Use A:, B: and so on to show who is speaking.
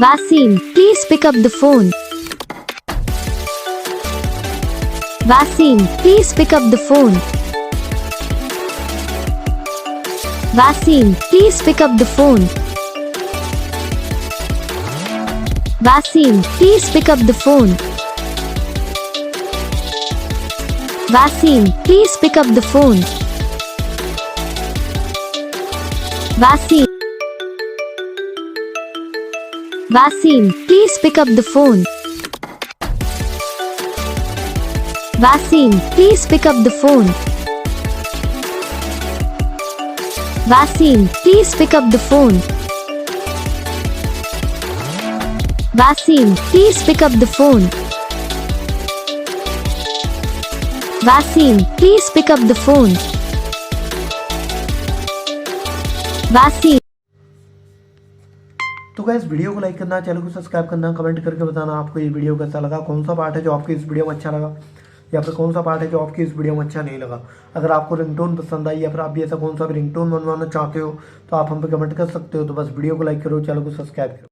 A: Wasim, please pick up the phone. Wasim, please pick up the phone. Wasim, please pick up the phone. Wasim, please pick up the phone. Wasim, please pick up the phone. Wasim. Wasim, please pick up the phone. Wasim, please pick up the phone. Wasim, please pick up the phone. Wasim, please pick up the phone. Wasim, please pick up the phone. Wasim.
B: तो guys video को like करना, channel को subscribe करना, comment करके बताना आपको ये video कैसा लगा, कौन सा पार्ट है जो आपको इस वीडियो में अच्छा लगा या फिर कौन सा पार्ट है जो आपकी इस वीडियो में अच्छा नहीं लगा। अगर आपको रिंगटोन पसंद आई या फिर आप भी ऐसा कौन सा भी रिंगटोन बनवाना चाहते हो तो आप हम पे कमेंट कर सकते हो। तो बस वीडियो को लाइक करो, चैनल को सब्सक्राइब करो।